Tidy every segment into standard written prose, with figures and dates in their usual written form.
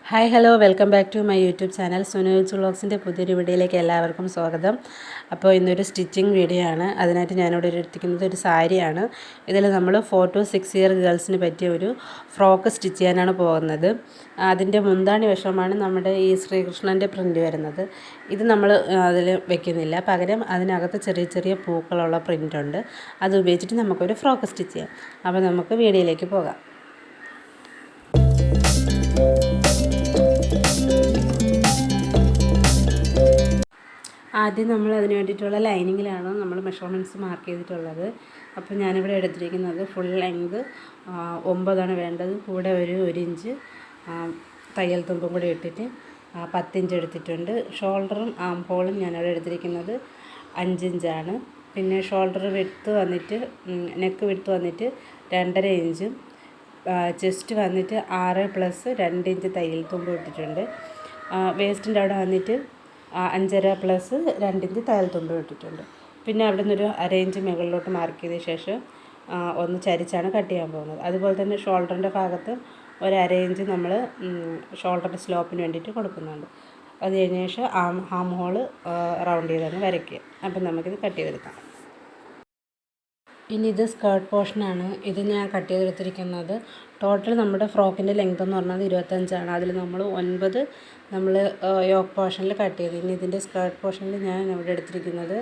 Hi hello welcome back to my YouTube channel Sunus വ്ളോഗ്സിൻ്റെ പുതിയൊരു വീഡിയോയിലേക്ക് എല്ലാവർക്കും സ്വാഗതം. അപ്പോൾ ഇന്നൊരു സ്റ്റിച്ചിങ് വീഡിയോ ആണ്. അതിനായിട്ട് ഞാനിവിടെ എടുത്തിരിക്കുന്നത് ഒരു സാരിയാണ്. ഇതിൽ നമ്മൾ 4 to 6 ഇയർ ഗേൾസിന് പറ്റിയ ഒരു ഫ്രോക്ക് സ്റ്റിച്ച് ചെയ്യാനാണ് പോകുന്നത്. അതിൻ്റെ മുന്താണി വശമാണ് നമ്മുടെ ഈ ശ്രീകൃഷ്ണൻ്റെ പ്രിൻ്റ് വരുന്നത്. ഇത് നമ്മൾ അതിൽ വെക്കുന്നില്ല, പകരം അതിനകത്ത് ചെറിയ ചെറിയ പൂക്കളുള്ള പ്രിൻ്റുണ്ട്. അത് ഉപയോഗിച്ചിട്ട് നമുക്കൊരു ഫ്രോക്ക് സ്റ്റിച്ച് ചെയ്യാം. അപ്പോൾ നമുക്ക് വീഡിയോയിലേക്ക് പോകാം. ആദ്യം നമ്മൾ അതിന് വേണ്ടിയിട്ടുള്ള ലൈനിങ്ങിലാണ് നമ്മൾ മെഷർമെൻറ്റ്സ് മാർക്ക് ചെയ്തിട്ടുള്ളത്. അപ്പോൾ ഞാനിവിടെ എടുത്തിരിക്കുന്നത് ഫുൾ ലെങ്ത് 9 വേണ്ടത്. കൂടെ ഒരു ഇഞ്ച് തയ്യൽ തുമ്പും കൂടി ഇട്ടിട്ട് 10 ഇഞ്ച് എടുത്തിട്ടുണ്ട്. ഷോൾഡറും ആം ഹോളും ഞാനിവിടെ എടുത്തിരിക്കുന്നത് 5 ഇഞ്ചാണ്. പിന്നെ ഷോൾഡർ വിഡ്ത്ത് വന്നിട്ട് നെക്ക് വിഡ്ത്ത് വന്നിട്ട് 2.5 ഇഞ്ചും ചെസ്റ്റ് വന്നിട്ട് 6 + 2 ഇഞ്ച് തയ്യൽ തുമ്പ് ഇട്ടിട്ടുണ്ട്. വേസ്റ്റിൻ്റെ അവിടെ വന്നിട്ട് 5.5 + 2 ഇഞ്ച് തയ്യൽ തുമ്പ് ഇട്ടിട്ടുണ്ട്. പിന്നെ അവിടെ നിന്നൊരു 1/2 ഇഞ്ച് മുകളിലോട്ട് മാർക്ക് ചെയ്ത ശേഷം ഒന്ന് ചരിച്ചാണ് കട്ട് ചെയ്യാൻ പോകുന്നത്. അതുപോലെ തന്നെ ഷോൾഡറിൻ്റെ ഭാഗത്ത് ഒരു 1/2 ഇഞ്ച് നമ്മൾ ഷോൾഡറിൻ്റെ സ്ലോപ്പിന് വേണ്ടിയിട്ട് കൊടുക്കുന്നുണ്ട്. അത് കഴിഞ്ഞ ശേഷം ആം ഹോള് റൗണ്ട് ചെയ്താണ് വരയ്ക്കുക. അപ്പം നമുക്കിത് കട്ട് ചെയ്തെടുക്കാം. ഇനി ഇത് സ്കേർട്ട് പോർഷനാണ്. ഇത് ഞാൻ കട്ട് ചെയ്തെടുത്തിരിക്കുന്നത്. ടോട്ടൽ നമ്മുടെ ഫ്രോക്കിൻ്റെ ലെങ്ത് എന്ന് പറഞ്ഞാൽ 25 അതിൽ നമ്മൾ 9 നമ്മൾ യോക്ക് പോർഷനിൽ കട്ട് ചെയ്തു. ഇനി ഇതിൻ്റെ സ്കേർട്ട് പോർഷനിൽ ഞാൻ ഇവിടെ എടുത്തിരിക്കുന്നത്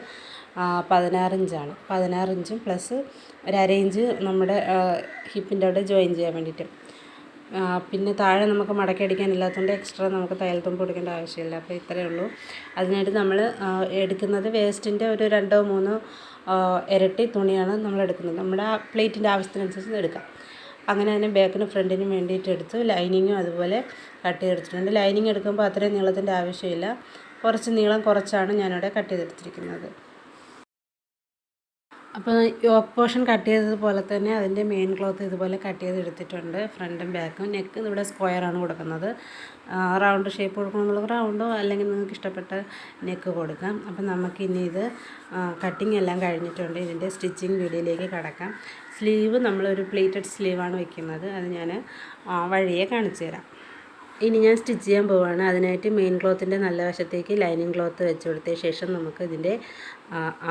16 ഇഞ്ചാണ്. 16 ഇഞ്ചും പ്ലസ് ഒരു 1/2 ഇഞ്ച് നമ്മുടെ ഹിപ്പിൻ്റെ അവിടെ ജോയിൻ ചെയ്യാൻ വേണ്ടിയിട്ട്. പിന്നെ താഴെ നമുക്ക് മടക്കി അടിക്കാനില്ലാത്തതുകൊണ്ട് എക്സ്ട്രാ നമുക്ക് തയ്യൽ തുമ്പ് കൊടുക്കേണ്ട ആവശ്യമില്ല. അപ്പോൾ ഇത്രയേ ഉള്ളൂ. അതിനായിട്ട് നമ്മൾ എടുക്കുന്നത് വേസ്റ്റിൻ്റെ ഒരു 2-3 ഇരട്ടി തുണിയാണ് നമ്മൾ എടുക്കുന്നത്. നമ്മുടെ ആ പ്ലേറ്റിൻ്റെ ആവശ്യത്തിനനുസരിച്ച് എടുക്കാം. അങ്ങനെ തന്നെ ബാക്കിനും ഫ്രണ്ടിനും വേണ്ടിയിട്ട് എടുത്ത് ലൈനിങ്ങും അതുപോലെ കട്ട് ചെയ്തെടുത്തിട്ടുണ്ട്. ലൈനിങ് എടുക്കുമ്പോൾ അത്രയും നീളത്തിൻ്റെ ആവശ്യമില്ല, കുറച്ച് നീളം കുറച്ചാണ് ഞാനിവിടെ കട്ട് ചെയ്തെടുത്തിരിക്കുന്നത്. അപ്പോൾ യോക്ക് പോർഷൻ കട്ട് ചെയ്തതുപോലെ തന്നെ അതിൻ്റെ മെയിൻ ക്ലോത്ത് ഇതുപോലെ കട്ട് ചെയ്തെടുത്തിട്ടുണ്ട്. ഫ്രണ്ടും ബാക്കും. നെക്ക് ഇവിടെ സ്ക്വയറാണ് കൊടുക്കുന്നത്. റൗണ്ട് ഷേപ്പ് കൊടുക്കണമെന്നുള്ളത് റൗണ്ടോ അല്ലെങ്കിൽ നിങ്ങൾക്ക് ഇഷ്ടപ്പെട്ട നെക്ക് കൊടുക്കാം. അപ്പം നമുക്കിനി ഇത് കട്ടിങ് എല്ലാം കഴിഞ്ഞിട്ടുണ്ട്. ഇതിൻ്റെ സ്റ്റിച്ചിങ് വീഡിയോയിലേക്ക് കടക്കാം. സ്ലീവ് നമ്മളൊരു പ്ലേറ്റഡ് സ്ലീവാണ് വയ്ക്കുന്നത്. അത് ഞാൻ വഴിയെ കാണിച്ചു തരാം. ഇനി ഞാൻ സ്റ്റിച്ച് ചെയ്യാൻ പോവുകയാണ്. അതിനായിട്ട് മെയിൻ ക്ലോത്തിൻ്റെ നല്ല വശത്തേക്ക് ലൈനിങ് ക്ലോത്ത് വെച്ച് കൊടുത്ത ശേഷം നമുക്ക് ഇതിൻ്റെ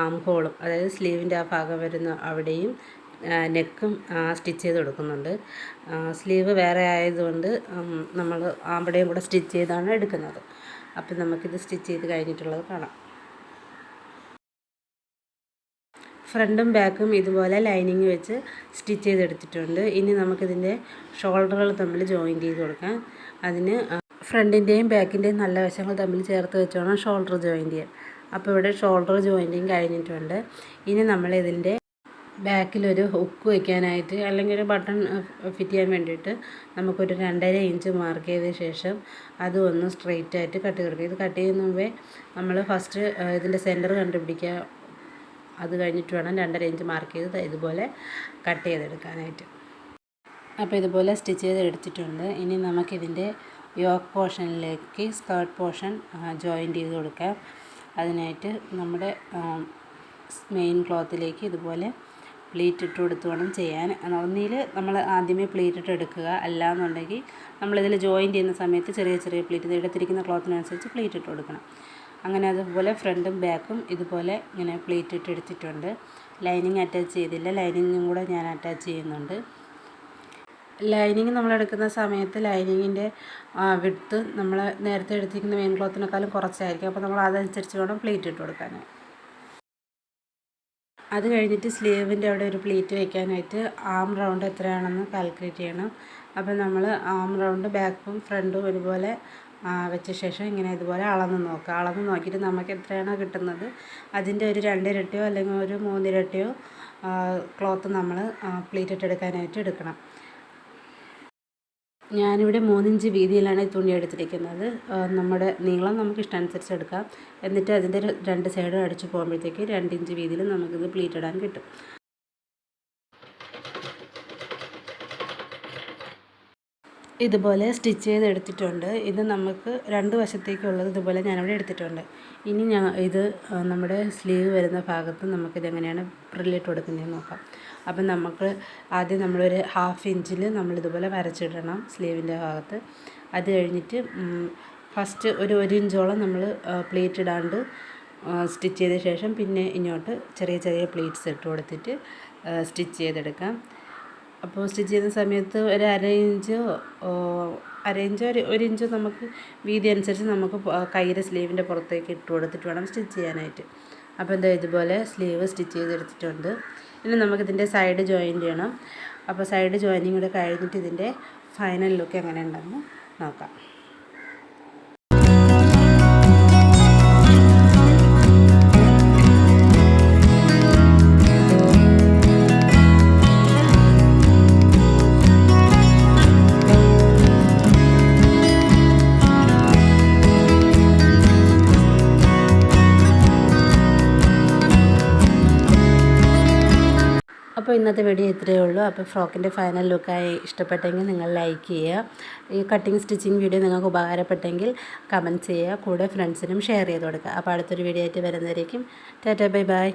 ആം ഹോളും, അതായത് സ്ലീവിൻ്റെ ആ ഭാഗം വരുന്ന അവിടെയും നെക്കും സ്റ്റിച്ച് ചെയ്ത് കൊടുക്കുന്നുണ്ട്. സ്ലീവ് വേറെ ആയതുകൊണ്ട് നമ്മൾ അവിടെയും കൂടെ സ്റ്റിച്ച് ചെയ്താണ് എടുക്കുന്നത്. അപ്പം നമുക്കിത് സ്റ്റിച്ച് ചെയ്ത് കഴിഞ്ഞിട്ടുള്ളത് കാണാം. ഫ്രണ്ടും ബാക്കും ഇതുപോലെ ലൈനിങ് വെച്ച് സ്റ്റിച്ച് ചെയ്തെടുത്തിട്ടുണ്ട്. ഇനി നമുക്കിതിൻ്റെ ഷോൾഡറുകൾ തമ്മിൽ ജോയിൻറ്റ് ചെയ്ത് കൊടുക്കാം. അതിന് ഫ്രണ്ടിൻ്റെയും ബാക്കിൻ്റെയും നല്ല വശങ്ങൾ തമ്മിൽ ചേർത്ത് വെച്ച് വേണം ഷോൾഡർ ജോയിൻറ്റ് ചെയ്യാൻ. അപ്പോൾ ഇവിടെ ഷോൾഡർ ജോയിൻറ്റിങ് കഴിഞ്ഞിട്ടുണ്ട്. ഇനി നമ്മളിതിൻ്റെ ബാക്കിലൊരു ഹുക്ക് വയ്ക്കാനായിട്ട് അല്ലെങ്കിൽ ഒരു ബട്ടൺ ഫിറ്റ് ചെയ്യാൻ വേണ്ടിയിട്ട് നമുക്കൊരു 2.5 ഇഞ്ച് മാർക്ക് ചെയ്ത ശേഷം അത് ഒന്ന് സ്ട്രെയിറ്റ് ആയിട്ട് കട്ട് ചെയ്തെടുക്കുക. ഇത് കട്ട് ചെയ്യുന്ന മുമ്പേ നമ്മൾ ഫസ്റ്റ് ഇതിൻ്റെ സെൻറ്റർ കണ്ടുപിടിക്കുക. അത് കഴിഞ്ഞിട്ട് വേണം 2.5 ഇഞ്ച് മാർക്ക് ചെയ്ത് ഇതുപോലെ കട്ട് ചെയ്തെടുക്കാനായിട്ട്. അപ്പോൾ ഇതുപോലെ സ്റ്റിച്ച് ചെയ്ത് എടുത്തിട്ടുണ്ട്. ഇനി നമുക്കിതിൻ്റെ യോക്ക് പോർഷനിലേക്ക് സ്കേർട്ട് പോർഷൻ ജോയിൻറ്റ് ചെയ്ത് കൊടുക്കാം. അതിനായിട്ട് നമ്മുടെ മെയിൻ ക്ലോത്തിലേക്ക് ഇതുപോലെ പ്ലീറ്റ് ഇട്ട് കൊടുത്ത് വേണം ചെയ്യാൻ. ഒന്നിൽ നമ്മൾ ആദ്യമേ പ്ലീറ്റ് ഇട്ട് എടുക്കുക, അല്ലാന്നുണ്ടെങ്കിൽ നമ്മളിതിൽ ജോയിൻറ്റ് ചെയ്യുന്ന സമയത്ത് ചെറിയ ചെറിയ പ്ലീറ്റ് എടുത്തിരിക്കുന്ന ക്ലോത്തിനനുസരിച്ച് പ്ലീറ്റ് ഇട്ട് കൊടുക്കണം. അങ്ങനെ അതുപോലെ ഫ്രണ്ടും ബാക്കും ഇതുപോലെ ഇങ്ങനെ പ്ലീറ്റ് ഇട്ട് എടുത്തിട്ടുണ്ട്. ലൈനിങ് അറ്റാച്ച് ചെയ്തില്ല, ലൈനിങ്ങും കൂടെ ഞാൻ അറ്റാച്ച് ചെയ്യുന്നുണ്ട്. ലൈനിങ് നമ്മളെടുക്കുന്ന സമയത്ത് ലൈനിങ്ങിൻ്റെ വിഡ്ത്ത് നമ്മൾ നേരത്തെ എടുത്തിരിക്കുന്ന മെയിൻ ക്ലോത്തിനേക്കാളും കുറച്ചായിരിക്കും. അപ്പോൾ നമ്മൾ അതനുസരിച്ച് വേണം പ്ലീറ്റ് ഇട്ട് കൊടുക്കാൻ. അത് കഴിഞ്ഞിട്ട് സ്ലീവിൻ്റെ അവിടെ ഒരു പ്ലീറ്റ് വയ്ക്കാനായിട്ട് ആം റൗണ്ട് എത്രയാണെന്ന് കാൽക്കുലേറ്റ് ചെയ്യണം. അപ്പോൾ നമ്മൾ ആം റൗണ്ട് ബാക്കും ഫ്രണ്ടും ഒരുപോലെ വെച്ച ശേഷം ഇങ്ങനെ ഇതുപോലെ അളന്ന് നോക്കുക. അളന്ന് നോക്കിയിട്ട് നമുക്ക് എത്രയാണോ കിട്ടുന്നത് അതിൻ്റെ ഒരു 2 ഇരട്ടിയോ അല്ലെങ്കിൽ ഒരു 3 ഇരട്ടിയോ ക്ലോത്ത് നമ്മൾ പ്ലീറ്റ് ഇട്ടെടുക്കാനായിട്ട് എടുക്കണം. ഞാനിവിടെ 3 ഇഞ്ച് വീതിയിലാണ് ഈ തുണി എടുത്തിരിക്കുന്നത്. നമ്മുടെ നീളം നമുക്ക് ഇഷ്ടമനുസരിച്ച് എടുക്കാം. എന്നിട്ട് അതിൻ്റെ 2 സൈഡും അടിച്ച് പോകുമ്പോഴത്തേക്ക് 2 ഇഞ്ച് വീതിയിൽ നമുക്കിത് പ്ലീറ്റ് ഇടാൻ കിട്ടും. ഇതുപോലെ സ്റ്റിച്ച് ചെയ്തെടുത്തിട്ടുണ്ട്. ഇത് നമുക്ക് 2 വശത്തേക്കുള്ളത് ഇതുപോലെ ഞാനിവിടെ എടുത്തിട്ടുണ്ട്. ഇനി ഇത് നമ്മുടെ സ്ലീവ് വരുന്ന ഭാഗത്ത് നമുക്കിതെങ്ങനെയാണ് പ്രില്ലിട്ട് കൊടുക്കുന്നതെന്ന് നോക്കാം. അപ്പം നമുക്ക് ആദ്യം നമ്മളൊരു 1/2 ഇഞ്ചിൽ നമ്മളിതുപോലെ വരച്ചിടണം സ്ലീവിൻ്റെ ഭാഗത്ത്. അത് കഴിഞ്ഞിട്ട് ഫസ്റ്റ് ഒരു ഇഞ്ചോളം നമ്മൾ പ്ലീറ്റ് ഇടാണ്ട് സ്റ്റിച്ച് ചെയ്ത ശേഷം പിന്നെ ഇങ്ങോട്ട് ചെറിയ ചെറിയ പ്ലീറ്റ്സ് ഇട്ട് കൊടുത്തിട്ട് സ്റ്റിച്ച് ചെയ്തെടുക്കാം. അപ്പോൾ സ്റ്റിച്ച് ചെയ്യുന്ന സമയത്ത് ഒരു അര ഇഞ്ചോ ഒരു ഇഞ്ചോ നമുക്ക് വീതി അനുസരിച്ച് നമുക്ക് കയ്യിലെ സ്ലീവിൻ്റെ പുറത്തേക്ക് ഇട്ട് കൊടുത്തിട്ട് വേണം സ്റ്റിച്ച് ചെയ്യാനായിട്ട്. അപ്പോൾ എന്താ ഇതുപോലെ സ്ലീവ് സ്റ്റിച്ച് ചെയ്തെടുത്തിട്ടുണ്ട്. ഇനി നമുക്കിതിൻ്റെ സൈഡ് ജോയിൻ്റ് ചെയ്യണം. അപ്പോൾ സൈഡ് ജോയിനിങ് കൂടെ കഴിഞ്ഞിട്ട് ഇതിൻ്റെ ഫൈനൽ ലുക്ക് എങ്ങനെ ഉണ്ടെന്ന് നോക്കാം. അപ്പോൾ ഇന്നത്തെ വീഡിയോ ഇത്രയേ ഉള്ളൂ. അപ്പോൾ ഫ്രോക്കിൻ്റെ ഫൈനൽ ലുക്കായി ഇഷ്ടപ്പെട്ടെങ്കിൽ നിങ്ങൾ ലൈക്ക് ചെയ്യുക. ഈ കട്ടിങ് സ്റ്റിച്ചിങ് വീഡിയോ നിങ്ങൾക്ക് ഉപകാരപ്പെട്ടെങ്കിൽ കമൻറ്റ് ചെയ്യുക. കൂടെ ഫ്രണ്ട്സിനും ഷെയർ ചെയ്ത് കൊടുക്കുക. അപ്പോൾ അടുത്തൊരു വീഡിയോ ആയിട്ട് വരുന്നതായിരിക്കും. Tata bye bye.